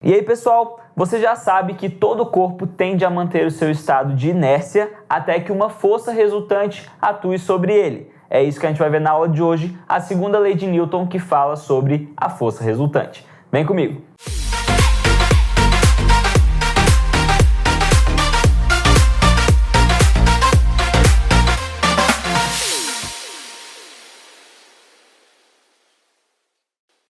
E aí, pessoal, você já sabe que todo corpo tende a manter o seu estado de inércia até que uma força resultante atue sobre ele. É isso que a gente vai ver na aula de hoje, a segunda lei de Newton, que fala sobre a força resultante. Vem comigo!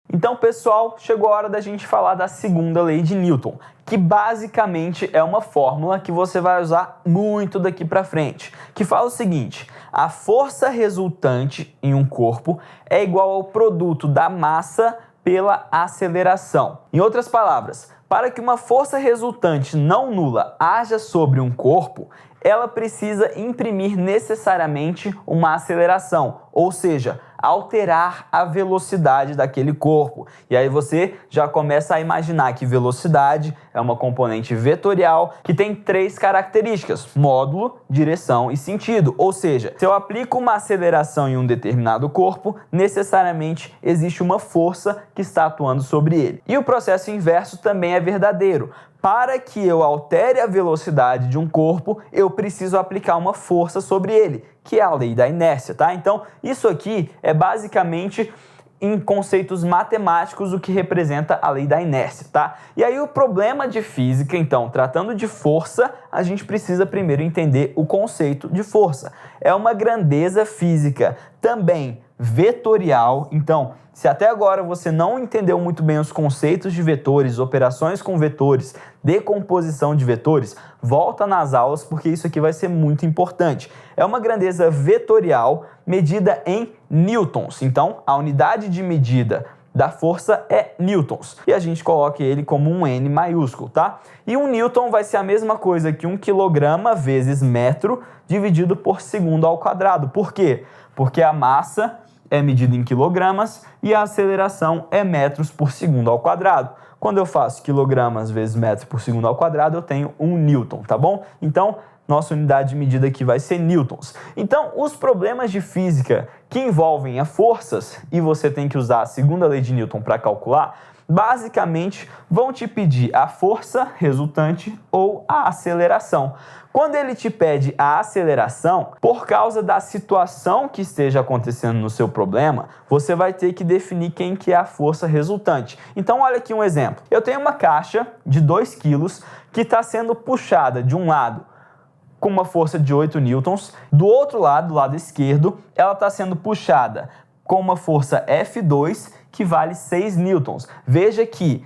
Então, pessoal, chegou a hora da gente falar da segunda lei de Newton, que basicamente é uma fórmula que você vai usar muito daqui para frente, que fala o seguinte: a força resultante em um corpo é igual ao produto da massa pela aceleração. Em outras palavras, para que uma força resultante não nula haja sobre um corpo, ela precisa imprimir necessariamente uma aceleração, ou seja, alterar a velocidade daquele corpo. E aí você já começa a imaginar que velocidade é uma componente vetorial que tem três características: módulo, direção e sentido. Ou seja, se eu aplico uma aceleração em um determinado corpo, necessariamente existe uma força que está atuando sobre ele. E o processo inverso também é verdadeiro. Para que eu altere a velocidade de um corpo, eu preciso aplicar uma força sobre ele, que é a lei da inércia, tá? Então, isso aqui é basicamente, em conceitos matemáticos, o que representa a lei da inércia, tá? E aí o problema de física, então, tratando de força, a gente precisa primeiro entender o conceito de força. É uma grandeza física também vetorial. Então, se até agora você não entendeu muito bem os conceitos de vetores, operações com vetores, decomposição de vetores, volta nas aulas porque isso aqui vai ser muito importante. É uma grandeza vetorial medida em newtons. Então, a unidade de medida da força é newtons. E a gente coloca ele como um N maiúsculo, tá? E um newton vai ser a mesma coisa que 1 quilograma vezes metro dividido por segundo ao quadrado. Por quê? Porque a massa é medida em quilogramas e a aceleração é metros por segundo ao quadrado. Quando eu faço quilogramas vezes metros por segundo ao quadrado, eu tenho 1 newton, tá bom? Então, nossa unidade de medida aqui vai ser newtons. Então, os problemas de física que envolvem as forças, e você tem que usar a segunda lei de Newton para calcular, basicamente vão te pedir a força resultante ou a aceleração. Quando ele te pede a aceleração, por causa da situação que esteja acontecendo no seu problema, você vai ter que definir quem que é a força resultante. Então, olha aqui um exemplo. Eu tenho uma caixa de 2 kg que está sendo puxada de um lado com uma força de 8 newtons, do outro lado, do lado esquerdo, ela está sendo puxada com uma força F2 que vale 6 newtons. Veja que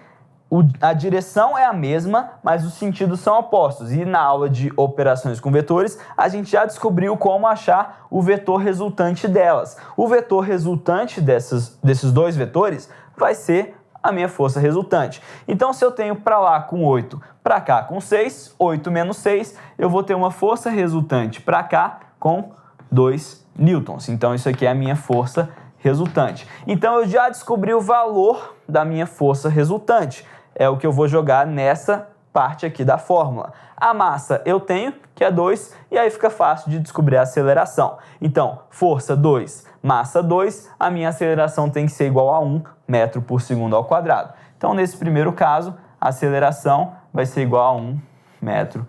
a direção é a mesma, mas os sentidos são opostos. E na aula de operações com vetores, a gente já descobriu como achar o vetor resultante delas. O vetor resultante desses dois vetores vai ser a minha força resultante. Então, se eu tenho para lá com 8, para cá com 6, 8 menos 6, eu vou ter uma força resultante para cá com 2 newtons. Então, isso aqui é a minha força resultante. Então, eu já descobri o valor da minha força resultante. É o que eu vou jogar nessa parte aqui da fórmula. A massa eu tenho, que é 2, e aí fica fácil de descobrir a aceleração. Então, força 2, massa 2, a minha aceleração tem que ser igual a 1 metro por segundo ao quadrado. Então, nesse primeiro caso, a aceleração vai ser igual a 1 metro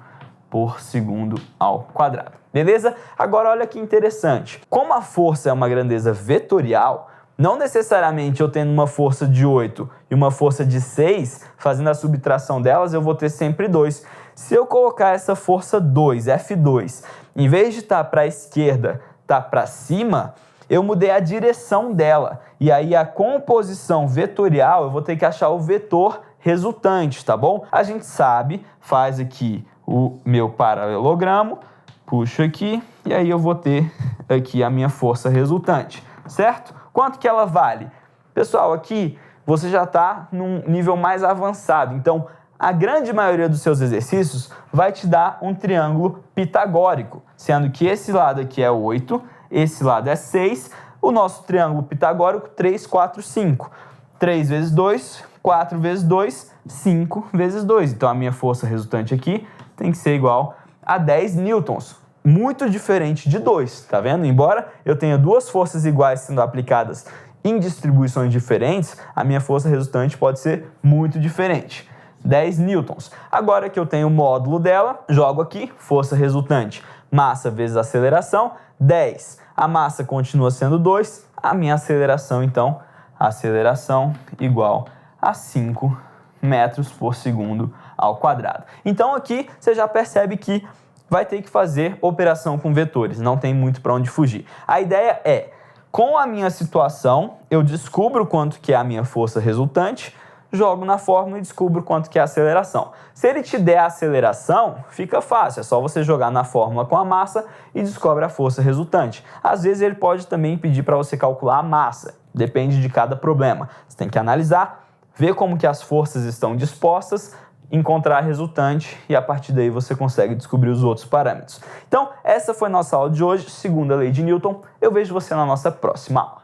por segundo ao quadrado. Beleza? Agora, olha que interessante. Como a força é uma grandeza vetorial, não necessariamente eu tendo uma força de 8 e uma força de 6, fazendo a subtração delas, eu vou ter sempre 2. Se eu colocar essa força 2, F2, em vez de estar para a esquerda, estar para cima, eu mudei a direção dela. E aí a composição vetorial, eu vou ter que achar o vetor resultante, tá bom? A gente sabe, faz aqui o meu paralelogramo, puxo aqui, e aí eu vou ter aqui a minha força resultante, certo? Quanto que ela vale? Pessoal, aqui você já está num nível mais avançado. Então, a grande maioria dos seus exercícios vai te dar um triângulo pitagórico, sendo que esse lado aqui é 8, esse lado é 6, o nosso triângulo pitagórico 3, 4, 5. 3 vezes 2, 4 vezes 2, 5 vezes 2. Então, a minha força resultante aqui tem que ser igual a 10 newtons. Muito diferente de 2, tá vendo? Embora eu tenha duas forças iguais sendo aplicadas em distribuições diferentes, a minha força resultante pode ser muito diferente. 10 newtons. Agora que eu tenho o módulo dela, jogo aqui, força resultante, massa vezes aceleração, 10. A massa continua sendo 2, a minha aceleração, então, aceleração igual a 5 metros por segundo ao quadrado. Então aqui você já percebe que vai ter que fazer operação com vetores, não tem muito para onde fugir. A ideia é, com a minha situação, eu descubro quanto que é a minha força resultante, jogo na fórmula e descubro quanto que é a aceleração. Se ele te der a aceleração, fica fácil, é só você jogar na fórmula com a massa e descobre a força resultante. Às vezes ele pode também pedir para você calcular a massa, depende de cada problema. Você tem que analisar, ver como que as forças estão dispostas, encontrar a resultante e a partir daí você consegue descobrir os outros parâmetros. Então, essa foi a nossa aula de hoje, segunda lei de Newton. Eu vejo você na nossa próxima aula.